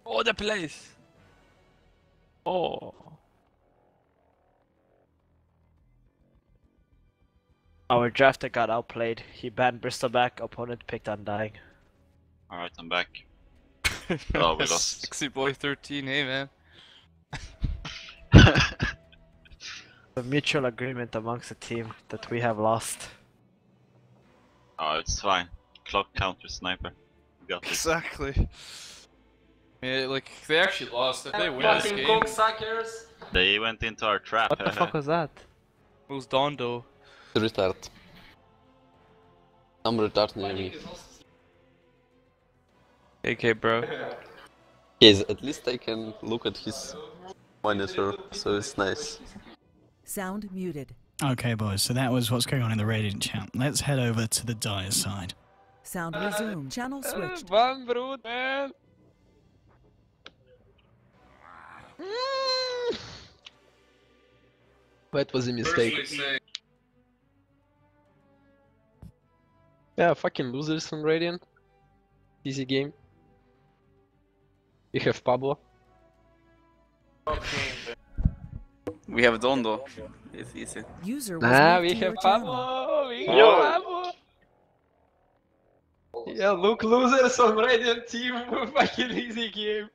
Oh, the place! Oh. Our drafter got outplayed. He banned Bristol back, opponent picked Undying. Alright, I'm back. Oh, we lost. Sexy boy 13, hey man. A mutual agreement amongst the team that we have lost. Oh, it's fine. Clock counter sniper. We got this. Exactly. Yeah, like, they actually lost. If they win this game... They went into our trap. What the fuck was that? It was Dondo. Retard. Some retard near me. AK, bro. Yes, at least I can look at his monitor, so it's nice. Sound muted. Okay, boys, so that was what's going on in the Radiant chat. Let's head over to the Dire side. Sound resumed. Channel switched. Van brood, man! That was a mistake. Yeah, fucking losers on Radiant. Easy game. You have Pablo. We have Dondo. It's easy. User was Ah, moved we to have your channel. Pablo! We have Pablo! Yeah, look, losers on Radiant team. Fucking easy game.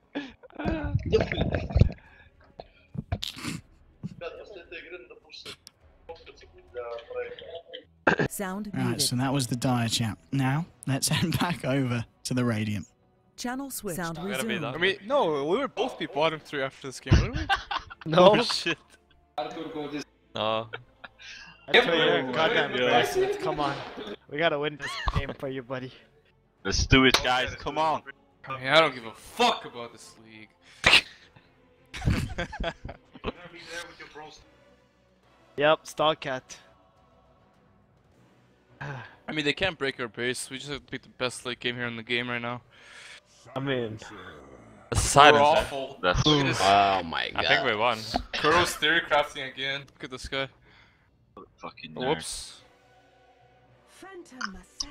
Sound Alright, muted. so that was the Dire chat. Now, let's head back over to the Radiant. Channel switched. Sound Gotta be resumed. that. I mean, no, we would both be bottom 3 after this game, wouldn't we? No! Oh, shit. No. That's why you're goddamn bastard. Come on. We gotta win this game for you, buddy. Let's do it, guys. Come on. I mean, I don't give a fuck about this league. Yep, Stallcat. I mean, they can't break our base. We just have to pick the best late game here in the game right now. I mean, We're Silence. awful. That's Look at this. Oh my god. I think we won. Kuro's theory crafting again. Look at this guy. fucking Oh, nerd. whoops.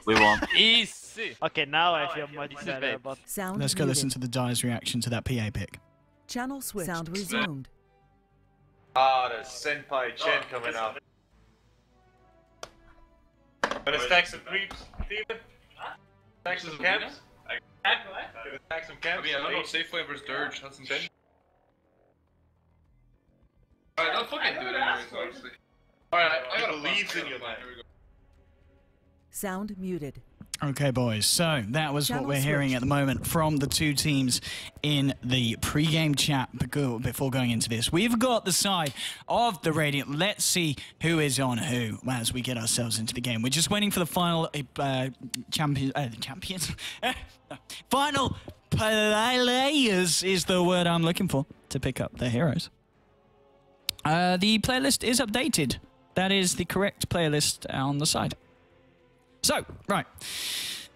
We won. Easy. okay, now I feel much better babe. about. Sound Let's go muted. listen to the Dire's reaction to that PA pick. Channel switched. Sound resumed. Ah, there's Senpai Chen coming out. Gonna stack some creeps, Steven? Stack some camps? Gonna stack some camps? I mean, I don't know. Safe Flame versus Dirge. That's some shit. Alright, don't fucking do it anyways, honestly. Alright, I gotta believes in you, man. Sound muted. Okay, boys, so that was what Channel we're hearing switched. at the moment from the two teams in the pre-game chat before going into this. We've got the side of the Radiant. Let's see who is on who as we get ourselves into the game. We're just waiting for the final champions. Final players is the word I'm looking for to pick up their heroes. The playlist is updated. That is the correct playlist on the side. So, right.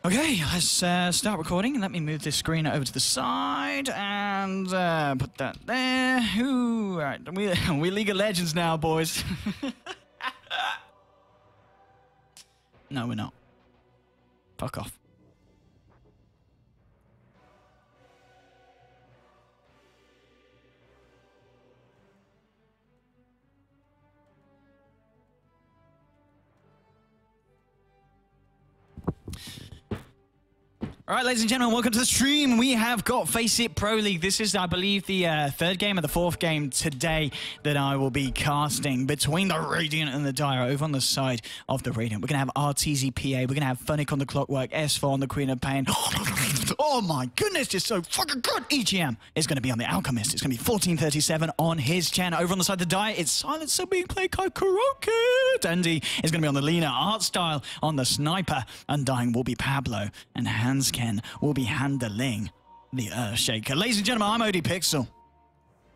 Okay, let's start recording. Let me move this screen over to the side and put that there. Ooh, right. We League of Legends now, boys. No, we're not. Fuck off. All right, ladies and gentlemen, welcome to the stream. We have got FACEIT Pro League. This is, I believe, the third game or the fourth game today that I will be casting between the Radiant and the Dire over on the side of the Radiant. We're going to have RTZPA. We're going to have Funnick on the Clockwork, S4 on the Queen of Pain. Oh my goodness, just so fucking good. EGM is going to be on the Alchemist. It's going to be 1437 on his channel. Over on the side of the Dire, it's Silencer being played by Kuroky. Dandy is going to be on the Lena. Art Style on the Sniper. Undying will be Pablo. And Hansken will be handling the Earthshaker. Ladies and gentlemen, I'm OD Pixel.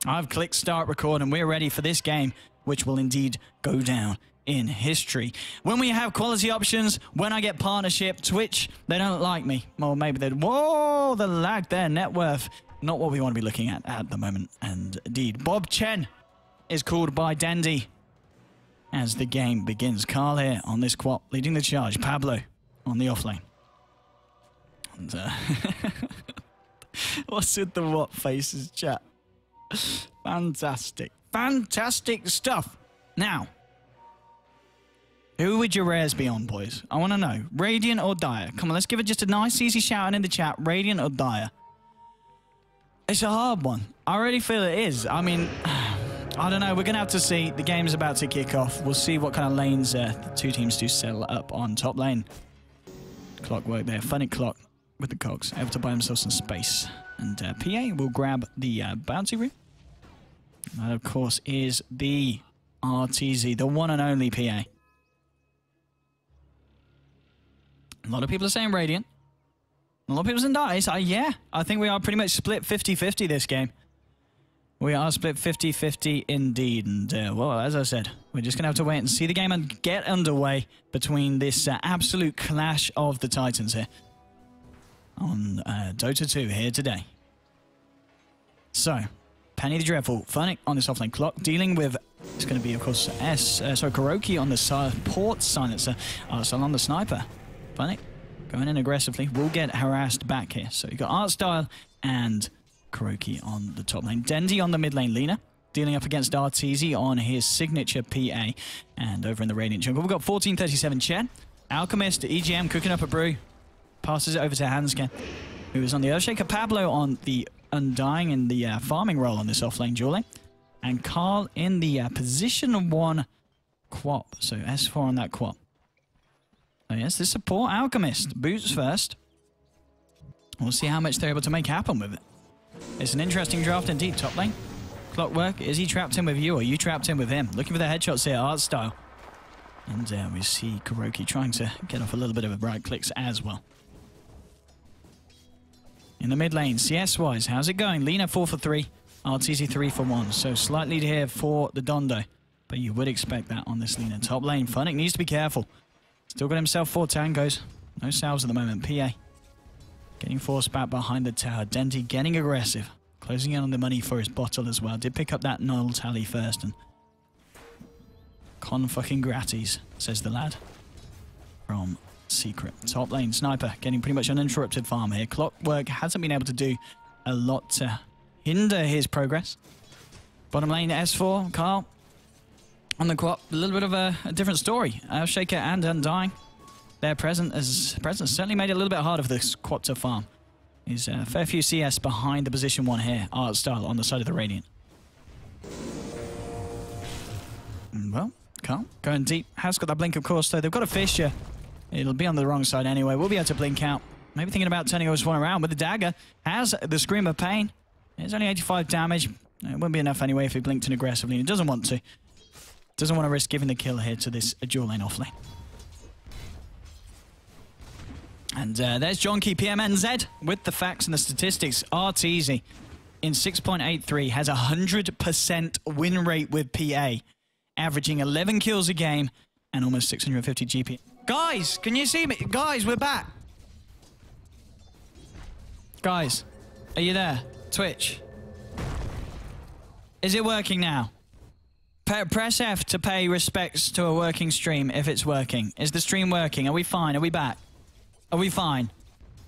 I've clicked start record and we're ready for this game, which will indeed go down in history. When we have quality options, when I get partnership, Twitch, they don't like me. Or maybe they'd, whoa, the lag there, net worth. Not what we want to be looking at the moment. And indeed, Bob Chen is called by Dandy as the game begins. Carl here on this quad, leading the charge. Pablo on the offlane. And, What's with the what faces, chat? Fantastic. Fantastic stuff. Now, who would your rares be on, boys? I want to know. Radiant or Dire? Come on, let's give it just a nice, easy shout in the chat. Radiant or Dire? It's a hard one. I already feel it is. I mean, I don't know. We're going to have to see. The game's about to kick off. We'll see what kind of lanes the two teams do settle up on top lane. Clockwork there. Funny clock with the cogs. Able to buy themselves some space. And PA will grab the bounty room. That, of course, is the RTZ, the one and only PA. A lot of people are saying Radiant. A lot of people are saying Dice. Yeah, I think we are pretty much split 50-50 this game. We are split 50-50 indeed. And, well, as I said, we're just going to have to wait and see the game and get underway between this absolute clash of the Titans here on Dota 2 here today. So, Penny the Dreadful, Funic on this offlane clock, dealing with, it's going to be, of course, Kuroky on the support silencer, Artstyle on the sniper. Funic going in aggressively, will get harassed back here. So you got Artstyle and Kuroky on the top lane. Dendi on the mid lane, Lina dealing up against RTZ on his signature PA. And over in the Radiant jungle, we've got 1437 Chen. Alchemist, EGM cooking up a brew. Passes it over to Hansken, who is on the Earthshaker. Pablo on the Undying in the farming role on this offlane duel lane. And Carl in the position 1 quap. So S4 on that quap. Oh yes, the support Alchemist. Boots first. We'll see how much they're able to make happen with it. It's an interesting draft indeed. Top lane. Clockwork, is he trapped in with you or you trapped in with him? Looking for the headshots here, Artstyle. And we see Kuroky trying to get off a little bit of a right clicks as well. In the mid lane, CS-wise, how's it going? Lina 4 for 3, RTZ 3 for 1. So slightly here for the Dondo. But you would expect that on this Lina. Top lane, Funic needs to be careful. Still got himself 4 tangos. No salves at the moment. PA getting forced back behind the tower. Denti getting aggressive. Closing in on the money for his bottle as well. Did pick up that null tally first. And con fucking gratis, says the lad from Secret. Top lane, Sniper getting pretty much uninterrupted farm here. Clockwork hasn't been able to do a lot to hinder his progress. Bottom lane, S4, Carl on the quad. A little bit of a different story. Shaker and Undying. Their presence certainly made it a little bit harder for this quad to farm. He's a fair few CS behind the position 1 here. Artstyle on the side of the Radiant. Well, Carl going deep. Has got that blink, of course, though. They've got a Fissure. It'll be on the wrong side anyway. We'll be able to blink out. Maybe thinking about turning this one around with the dagger. Has the Scream of Pain. It's only 85 damage. It wouldn't be enough anyway if he blinked in aggressively. He doesn't want to. Doesn't want to risk giving the kill here to this dual lane offlane. And there's Jonky PMNZ with the facts and the statistics. RTZ in 6.83 has 100% win rate with PA, averaging 11 kills a game and almost 650 GP. Guys, can you see me? Guys, we're back. Guys, are you there? Twitch. Is it working now? Press F to pay respects to a working stream if it's working. Is the stream working? Are we fine? Are we back? Are we fine?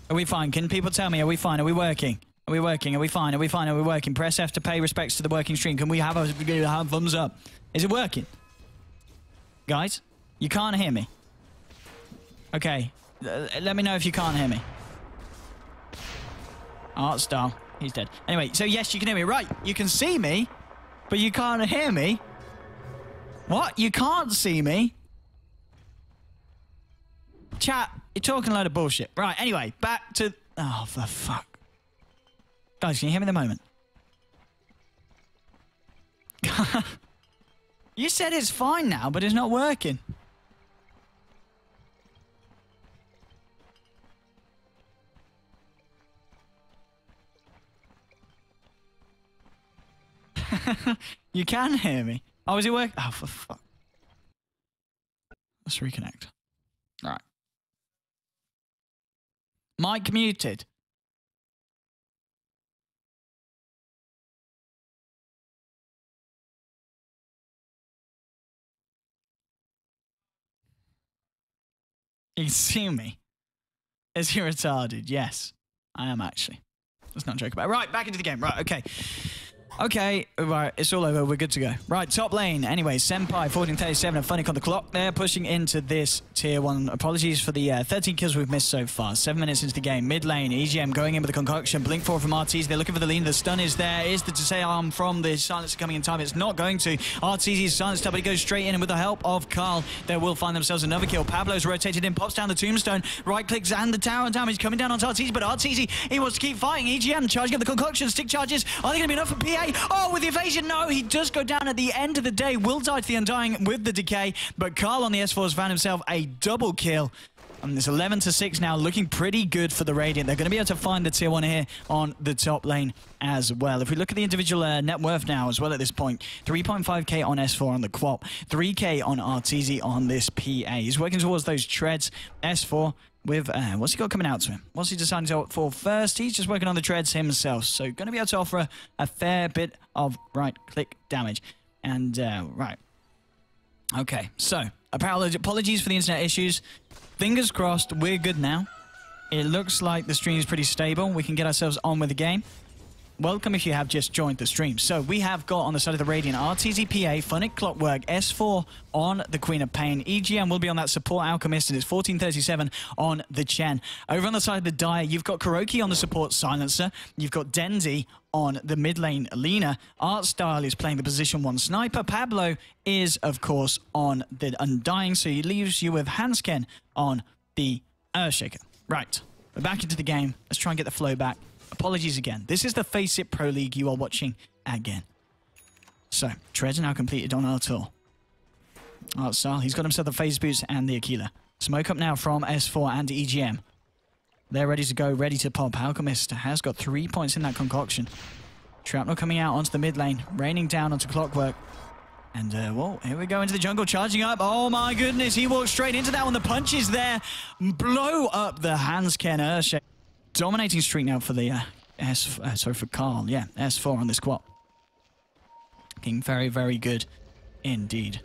Are we fine? Can people tell me, are we fine? Are we working? Are we working? Are we fine? Are we fine? Are we working? Press F to pay respects to the working stream. Can we have a thumbs up? Is it working? Guys, you can't hear me. Okay, let me know if you can't hear me. Artstyle, he's dead. Anyway, so yes, you can hear me. Right, you can see me, but you can't hear me. What? You can't see me? Chat, you're talking a load of bullshit. Right, anyway, back to... Oh, for fuck. Guys, can you hear me in the moment? You said it's fine now, but it's not working. You can hear me. Oh, is it working? Oh, for fuck. Let's reconnect. All right. Mic muted. You can see me. Is he retarded? Yes, I am actually. Let's not joke about it. Right, back into the game. Right, okay. Okay, right, it's all over. We're good to go. Right, top lane. Anyway, Senpai, 1437, and Funnick on the clock. They're pushing into this tier 1. Apologies for the 13 kills we've missed so far. 7 minutes into the game. Mid lane, EGM going in with the concoction. Blink 4 from RTZ. They're looking for the lean. The stun is there. Is the disarm from the silencer coming in time? It's not going to. RTZ is silenced, but he goes straight in, and with the help of Carl, they will find themselves another kill. Pablo's rotated in, pops down the tombstone. Right clicks and the tower damage coming down onto RTZ, but RTZ, he wants to keep fighting. EGM charging up the concoction. Stick charges. Are they going to be enough for PA? Oh, with the evasion, no, he does go down at the end of the day. Will die to the Undying with the decay, but Carl on the S4 has found himself a double kill. And it's 11-6 now, looking pretty good for the Radiant. They're going to be able to find the tier 1 here on the top lane as well. If we look at the individual net worth now as well at this point, 3.5k on S4 on the Quap, 3k on RTZ on this PA. He's working towards those treads. S4 with, what's he got coming out to him? What's he deciding to opt for first? He's just working on the treads himself, so going to be able to offer a fair bit of right-click damage. And, right. Okay, so, apologies for the internet issues. Fingers crossed, we're good now. It looks like the stream is pretty stable. We can get ourselves on with the game. Welcome if you have just joined the stream. So we have got on the side of the Radiant RTZ PA, Funnick Clockwork, S4 on the Queen of Pain. EGM will be on that support Alchemist, and it's 1437 on the Chen. Over on the side of the Dire, you've got Kuroky on the support Silencer. You've got Denzi on the mid lane Lina. Artstyle is playing the position 1 sniper. Pablo is, of course, on the Undying, so he leaves you with Hansken on the Earthshaker. Right, we're back into the game. Let's try and get the flow back. Apologies again. This is the FACEIT Pro League you are watching again. So, treads are now completed on our tour. Artstyle, he's got himself the phase boots and the Aquila. Smoke up now from S4 and EGM. They're ready to go, ready to pop. Alchemist has got 3 points in that concoction. Shrapnel coming out onto the mid lane, raining down onto Clockwork. And, whoa, here we go into the jungle, charging up. Oh, my goodness, he walks straight into that one. The punch is there. Blow up the Hansken Earthshaker. Dominating streak now for the for Carl. Yeah, S4 on this squad. Looking very, very good indeed.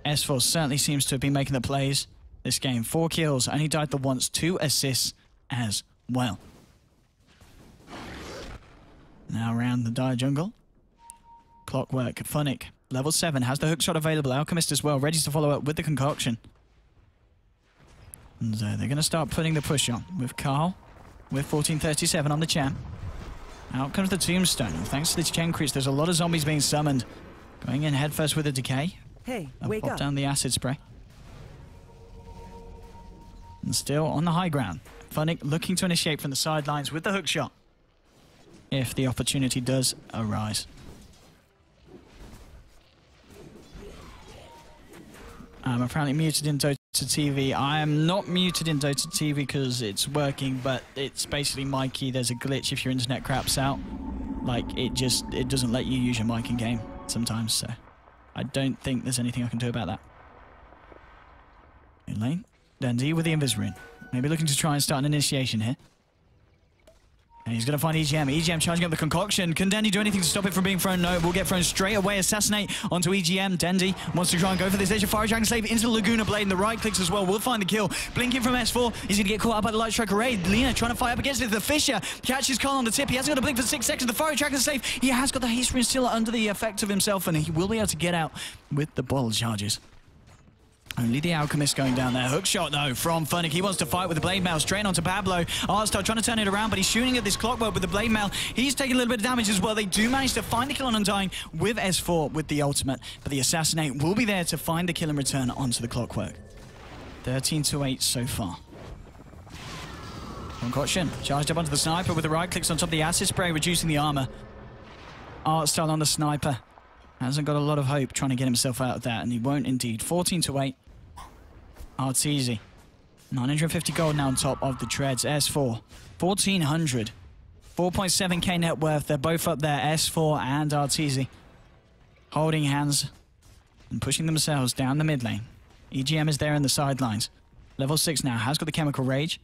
S4 certainly seems to have been making the plays this game. 4 kills, only died the once, 2 assists as well. Now around the Dire jungle. Clockwork, Funnick, level 7, has the hookshot available. Alchemist as well, ready to follow up with the concoction. And they're going to start putting the push on with Carl. With 1437 on the Chen. Out comes the tombstone. And thanks to this Chen crease, there's a lot of zombies being summoned. Going in headfirst with a decay. Hey, They'll wake pop up. down the acid spray. And still on the high ground. Funnick looking to initiate from the sidelines with the hook shot. If the opportunity does arise. I'm apparently muted in Dota TV. I am not muted in Dota TV because it's working, but it's basically Mikey. There's a glitch if your internet craps out. Like, it doesn't let you use your mic in game sometimes, so I don't think there's anything I can do about that. In lane, Dendy with the Invis rune. Maybe looking to try and start an initiation here. And he's going to find EGM. EGM charging up the concoction. Can Dendy do anything to stop it from being thrown? No, it will get thrown straight away. Assassinate onto EGM. Dendy wants to try and go for this. There's your Fire Dragon Slave into the Laguna Blade, and the right clicks as well. We'll find the kill. Blinking from S4. He's going to get caught up by the Light Striker raid. Lina trying to fight up against it. The Fisher catches Carl on the tip. He hasn't got a blink for 6 seconds. The Fire Dragon Slave, he has got the haste rune still under the effect of himself, and he will be able to get out with the bottle charges. Only the Alchemist going down there. Hook shot, though, from Funnick. He wants to fight with the Blade Mail. Straight onto Pablo. Artstyle trying to turn it around, but he's shooting at this Clockwork with the Blade Mail. He's taking a little bit of damage as well. They do manage to find the kill on Undying with S4 with the ultimate, but the Assassinate will be there to find the kill and return onto the Clockwork. 13-8 so far. Concoction charged up onto the Sniper with the right clicks on top of the Acid Spray, reducing the armor. Artstyle on the Sniper. Hasn't got a lot of hope trying to get himself out of that, and he won't indeed. 14-8. Arteezy. 950 gold now on top of the treads. S4. 1400. 4.7k net worth. They're both up there. S4 and Arteezy. Holding hands and pushing themselves down the mid lane. EGM is there in the sidelines. Level 6 now. Has got the Chemical Rage.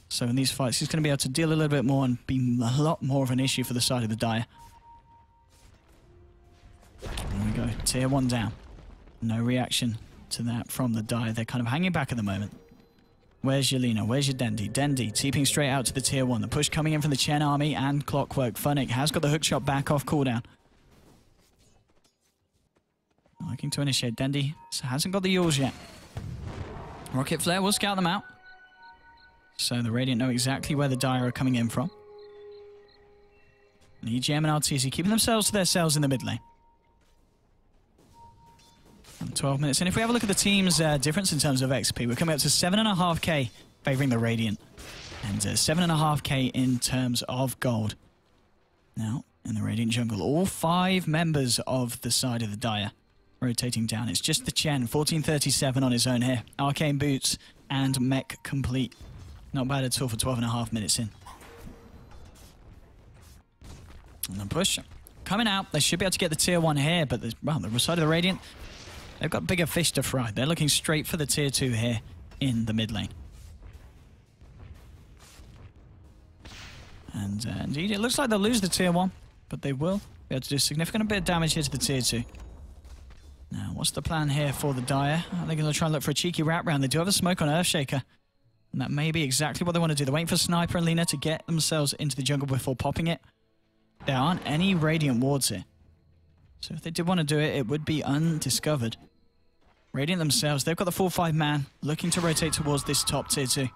So in these fights, he's going to be able to deal a little bit more and be a lot more of an issue for the side of the Dire. There we go. Tier 1 down. No reaction to that from the Dire. They're kind of hanging back at the moment. Where's your Lina? Where's your Dendi? Dendi TPing straight out to the tier 1. The push coming in from the Chen army and Clockwork. Funnick has got the hook shot back off cooldown. Looking to initiate. Dendi hasn't got the Yules yet. Rocket Flare will scout them out. So the Radiant know exactly where the Dire are coming in from. And EGM and RTC keeping themselves to their cells in the mid lane. And 12 minutes in. If we have a look at the team's difference in terms of XP, we're coming up to 7.5k favouring the Radiant. And 7.5k in terms of gold. Now, in the Radiant jungle, all 5 members of the side of the Dire rotating down. It's just the Chen, 1437 on his own here. Arcane Boots and Mech complete. Not bad at all for 12.5 minutes in. And the push coming out. They should be able to get the tier 1 here, but the side of the Radiant, they've got bigger fish to fry. They're looking straight for the tier 2 here in the mid lane. And indeed, it looks like they'll lose the tier 1, but they will be able to do a significant bit of damage here to the tier 2. Now, what's the plan here for the Dire? Are they going to try and look for a cheeky wrap round? They do have a smoke on Earthshaker. And that may be exactly what they want to do. They're waiting for Sniper and Lina to get themselves into the jungle before popping it. There aren't any Radiant wards here. So if they did want to do it, it would be undiscovered. Radiant themselves, they've got the full 5-man looking to rotate towards this top tier 2.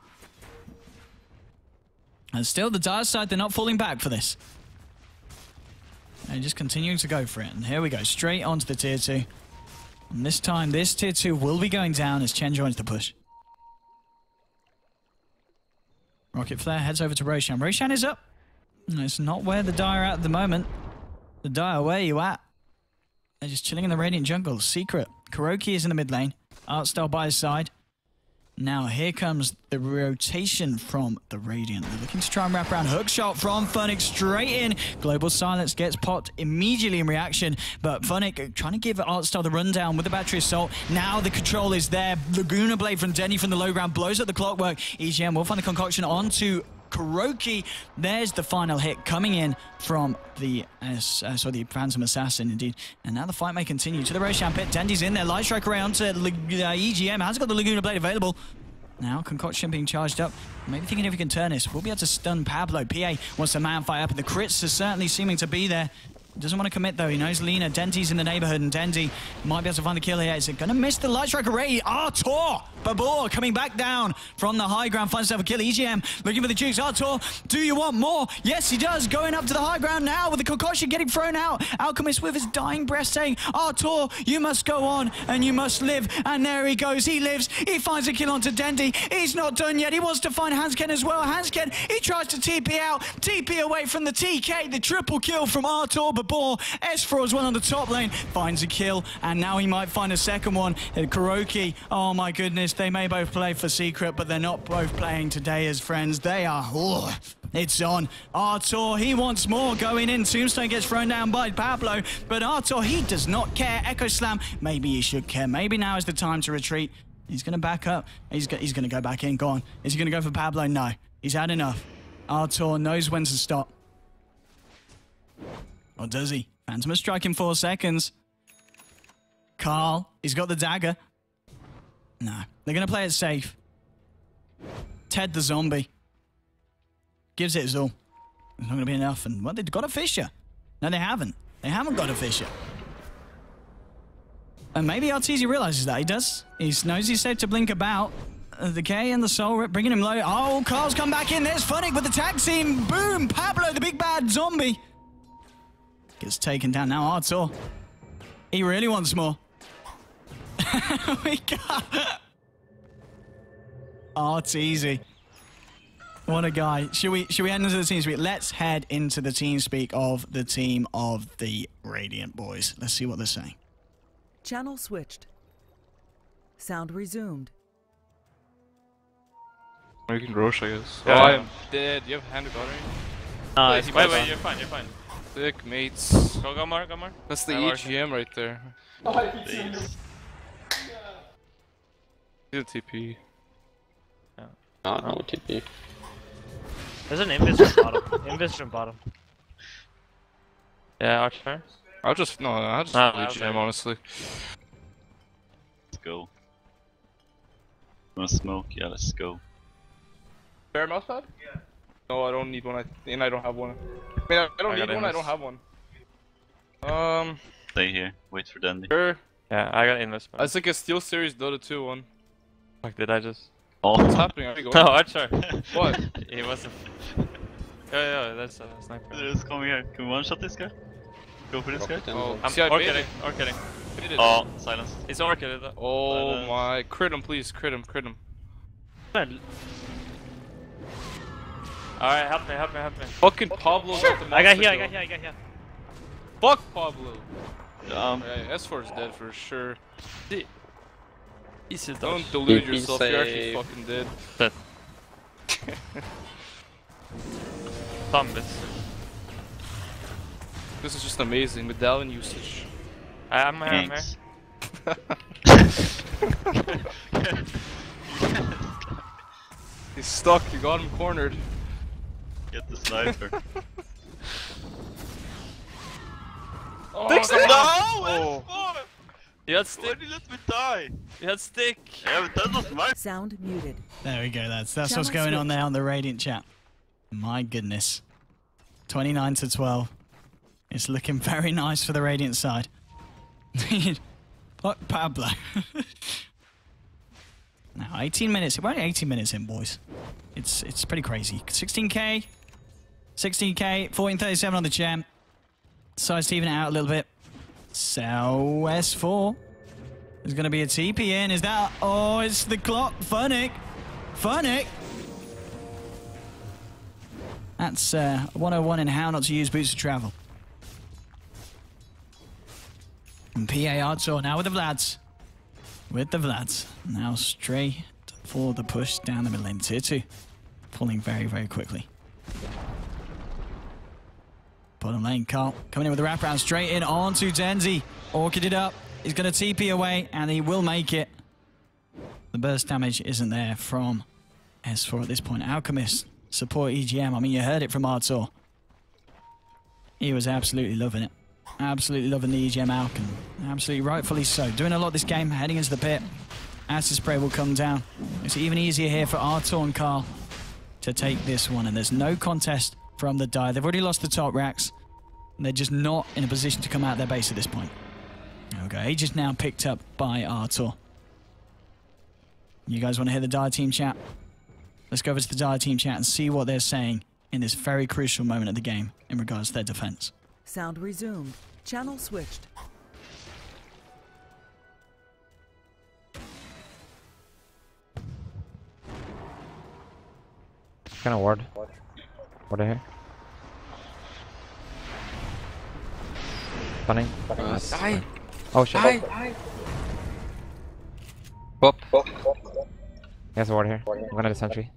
And still, the Dire side, they're not falling back for this. They're just continuing to go for it. And here we go, straight onto the tier 2. And this time, this tier 2 will be going down as Chen joins the push. Rocket Flare heads over to Roshan. Roshan is up. It's not where the Dire are at the moment. The Dire, where are you at? They're just chilling in the Radiant jungle. Secret. Kuroky is in the mid lane. Artstyle by his side. Now here comes the rotation from the Radiant. They're looking to try and wrap around. Hook shot from Funnick straight in. Global Silence gets popped immediately in reaction. But Funnick trying to give Artstyle the rundown with the Battery Assault. Now the control is there. Laguna Blade from Denny from the low ground blows up the Clockwork. EGM will find the concoction onto Kuroky. There's the final hit coming in from the Phantom Assassin, indeed. And now the fight may continue to the Roshan pit. Dendy's in there. Light Strike around to EGM. Has got the Laguna Blade available. Now Concoction being charged up. Maybe thinking if he can turn this, we'll be able to stun Pablo. PA wants to man fight up, and the crits are certainly seeming to be there. Doesn't want to commit though. He knows Lina. Dendy's in the neighborhood, and Dendy might be able to find the kill here. Is it going to miss the Light Strike array? Artur Babur coming back down from the high ground. Finds himself a kill. EGM looking for the jukes. Artur, do you want more? Yes, he does. Going up to the high ground now with the concoction getting thrown out. Alchemist with his dying breath saying, Artur, you must go on and you must live. And there he goes. He lives. He finds a kill onto Dendy. He's not done yet. He wants to find Hansken as well. Hansken, he tries to TP out. TP away from the TK. The triple kill from Artur Babur. S4 as well on the top lane. Finds a kill. And now he might find a second one. Kuroky, oh my goodness. They may both play for Secret, but they're not both playing today as friends. They are... Oh, it's on. Artur, he wants more going in. Tombstone gets thrown down by Pablo, but Artur, he does not care. Echo Slam, maybe he should care. Maybe now is the time to retreat. He's going to back up. He's going to go back in. Go on. Is he going to go for Pablo? No. He's had enough. Artur knows when to stop. Or does he? Phantom a strike in 4 seconds. Carl, he's got the dagger. No, they're going to play it safe. Ted the zombie. Gives it his all. It's not going to be enough. And, well, they've got a Fisher. No, they haven't. They haven't got a Fisher. And maybe Arteezy realizes that. He does. He knows he's safe to blink about. The K and the Soul Rip bringing him low. Oh, Carl's come back in. There's Funnick with the tag team. Boom. Pablo, the big bad zombie. Gets taken down now. Artur. He really wants more. We got Arteezy. What a guy. Should we head into the team speak? Let's head into the team speak of the team of the Radiant boys. Let's see what they're saying. Channel switched. Sound resumed. Or you can Roche, I guess. Yeah. Oh, I'm dead. You have handed battery? Wait, you're fine, you're fine. Sick, mates. Go more. That's the EGM right there. Please. He's a TP. No TP. There's an Invis from bottom. Invis from bottom. Yeah, Archer. I'll just EGM, honestly. Let's go. Wanna smoke? Yeah, let's go. Spare mouse pad? Yeah. No, I don't need one. And I don't have one. I mean, I don't need one. I don't have one. Stay here. Wait for Dandy. Sure. Yeah, I got investment. I think a Steel Series Dota 2 one. Fuck, did I just? Oh, What's happening? Are you going? No, Archer. What? He was. Yeah, that's a sniper. Just come here. Can we one-shot this guy? Go for this guy? Oh, I'm see, I baited. orchiding. Baited. Oh, silence. He's orchided. Oh my! Crit him, please. Crit him. Alright, help me. Fucking Pablo got the I got monster here. kill. Fuck Pablo. Yeah, S4 is dead for sure. Easy Don't delude He yourself. You're actually say- fucking dead. Dead. Thumbis. This is just amazing. Medallion usage. I'm here. thanks. He's stuck. You got him cornered. Get the sniper. Fix it! No! S4! You had Why stick. did you let me die? You had stick. Yeah, but that was my. Sound muted. There we go. That's what's Channel going on switch. there on the Radiant chat. My goodness. 29 to 12. It's looking very nice for the Radiant side. Fuck Pablo. Now 18 minutes. We're only 18 minutes in, boys. It's pretty crazy. 16k, 16k, 1437 on the chat. Size to even it out a little bit. So S4 is going to be a TP in. Is that? Oh, it's the clock. Funnick. That's 101 in how not to use boots to travel. And PA Artsor now with the Vlads. Now straight for the push down the middle lane. Tier 2. Pulling very, very quickly. Bottom lane, Carl coming in with the wraparound straight in onto Denzi. Orchided up. He's going to TP away and he will make it. The burst damage isn't there from S4 at this point. Alchemist, support EGM. I mean, you heard it from Artsor. He was absolutely loving it. Absolutely loving the EGM Alchem. Absolutely rightfully so. Doing a lot this game, heading into the pit. Acid spray will come down. It's even easier here for Artur and Carl to take this one. And there's no contest from the die. They've already lost the top racks. And they're just not in a position to come out their base at this point. Okay, Age is now picked up by Artur. You guys want to hear the Dire team chat? Let's go over to the Dire team chat and see what they're saying in this very crucial moment of the game in regards to their defense. Sound resumed. Channel switched. Kind of ward. Ward here. Funny. Die. Oh shit. Pop. He has a ward here. I'm gonna do sentry.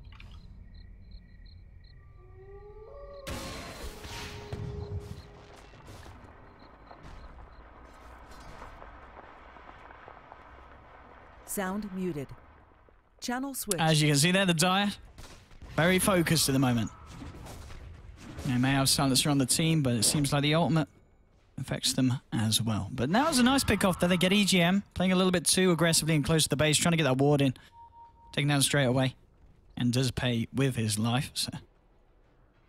Sound muted. Channel switched. As you can see there, the Dire, very focused at the moment. They may have silencer on the team, but it seems like the ultimate affects them as well. But now it's a nice pick off that they get EGM, playing a little bit too aggressively and close to the base, trying to get that ward in. Taking down straight away. And does pay with his life. So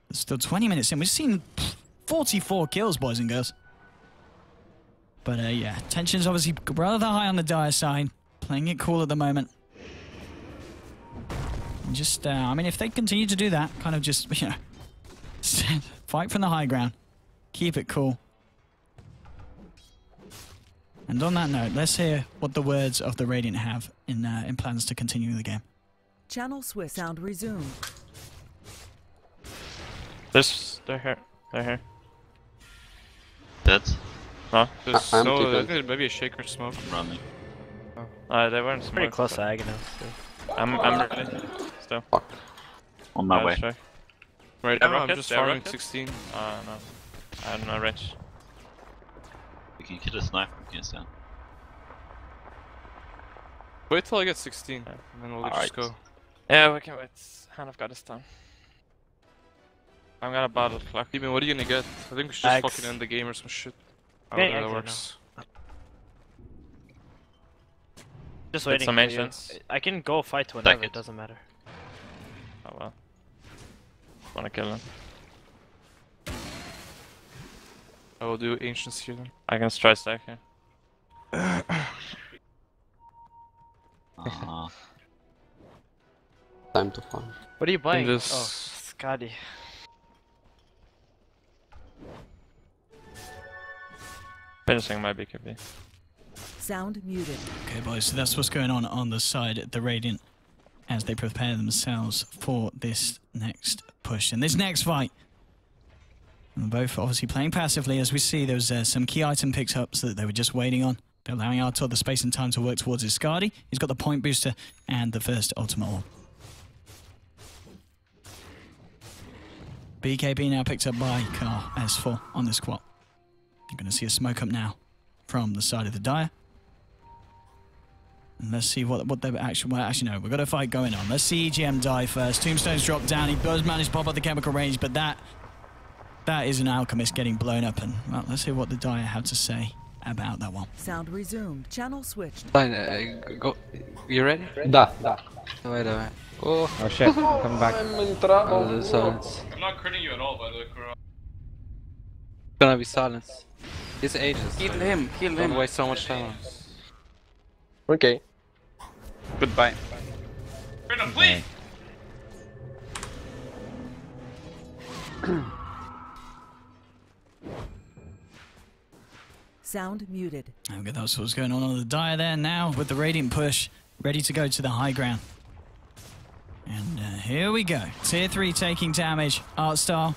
there's still 20 minutes in. We've seen 44 kills, boys and girls. But yeah, tension's obviously rather high on the Dire side. Playing it cool at the moment. And just, I mean, if they continue to do that, kind of just, you know, fight from the high ground. Keep it cool. And on that note, let's hear what the words of the Radiant have in plans to continue the game. Channel switch. Sound resumed. They're here. Dead. No? There's I'm no, TP'd. there's maybe a shaker smoke. I'm running. They weren't smart. Pretty close to Aghanos. I'm ready. Still. On my way. Try. Right Yeah, now, I'm rocket, just yeah, farming rocket. 16. No. I have no range. You can kill a sniper against them. Wait till I get 16, Yeah. and then we'll just Alright. go. Yeah, we can wait. Hand of God this time. I'm gonna battle clock. Even, what are you gonna get? I think we should just Axe. fucking end the game or some shit. I Okay, don't know how that Axe, works. Just Get waiting some for you. ancients. I can go fight whenever, it. it doesn't matter. Oh well. wanna kill him. I will do ancients here then. I can try stack here. Time to farm. What are you buying? Just... Oh, Skadi. Finishing my BKB. Sound muted. Okay, boys, so that's what's going on the side of the Radiant as they prepare themselves for this next push and this next fight. And both obviously playing passively. As we see, there's some key item pickups that they were just waiting on. They're allowing Artur the space and time to work towards his Skadi. He's got the point booster and the first ultimate orb. BKB now picked up by Carl S4 on this quad. You're going to see a smoke up now from the side of the Dire. And let's see what they're actually... Well, actually, no, we've got a fight going on. Let's see EGM die first. Tombstone's dropped down. He does manage to pop up the chemical range, but that is an alchemist getting blown up. And, well, let's hear what the Dire have to say about that one. Sound resumed. Channel switched. Fine, go. You ready? Da. Wait. Oh shit, come back. I'm in trouble. Silence. I'm not critting you at all, by the way, Kuroky. It's gonna be silence. It's ages. Heal him. Don't waste so much time. Okay. Goodbye. Crit him, please! Sound muted. Okay, that's what's going on the Dire there now with the Radiant push, ready to go to the high ground. And here we go. Tier 3 taking damage. Artstar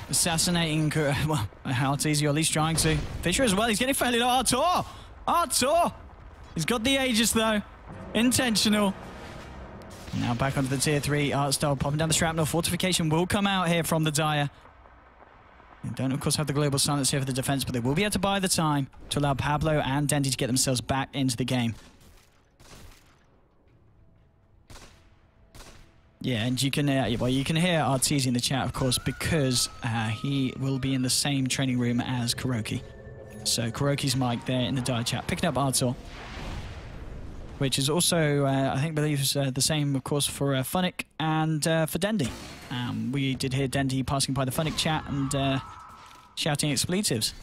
assassinating, well, how it's easy, or at least trying to. Fisher as well, he's getting fairly low. Artur! He's got the Aegis though. Intentional. Now back onto the tier 3. Artstar popping down the shrapnel. Fortification will come out here from the Dire. They don't, of course, have the global silence here for the defense, but they will be able to buy the time to allow Pablo and Dendy to get themselves back into the game. Yeah, and you can, well, you can hear Arteezy in the chat, of course, because he will be in the same training room as Kuroky. So Kuroky's mic there in the Dire chat, picking up Artur, which is also, I think, believes the same, of course, for Funnick and for Dendy. We did hear Dendy passing by the Funnick chat and shouting expletives.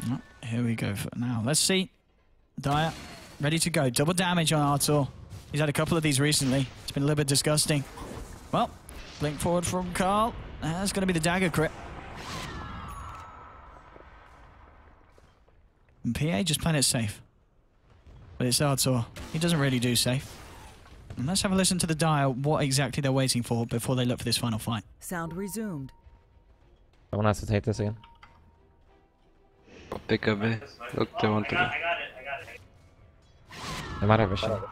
Oh, here we go for now. Let's see. Dire, ready to go. Double damage on Artur. He's had a couple of these recently. It's been a little bit disgusting. Well, blink forward from Carl. That's going to be the dagger crit. And PA just playing it safe. But it's Artur. He doesn't really do safe. And let's have a listen to the Dire, what exactly they're waiting for before they look for this final fight. Sound resumed. Someone has to take this again. Pick up A. Look, they want to go. They might have a shot.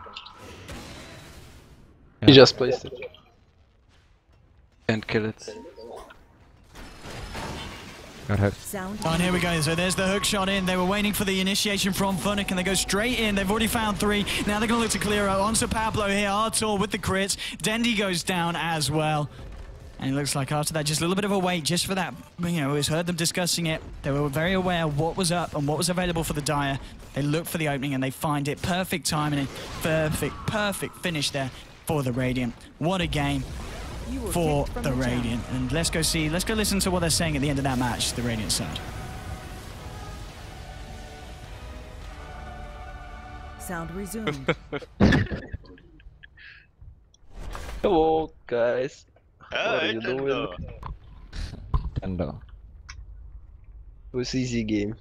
He just placed it. Can't kill it. Got hooked. Sound. Oh, and here we go. So there's the hook shot in. They were waiting for the initiation from Funnick, and they go straight in. They've already found 3. Now they're going to look to clear out. Onto Pablo here. Artur with the crits. Dendy goes down as well. And it looks like after that, just a little bit of a wait just for that. You know, we heard them discussing it. They were very aware of what was up and what was available for the Dire. They look for the opening and they find it. Perfect timing. Perfect finish there for the Radiant. What a game for the Radiant. And let's go listen to what they're saying at the end of that match, the Radiant side. Sound resumed. Hello, guys. What are Hey, you doing? Tendo. It was easy game.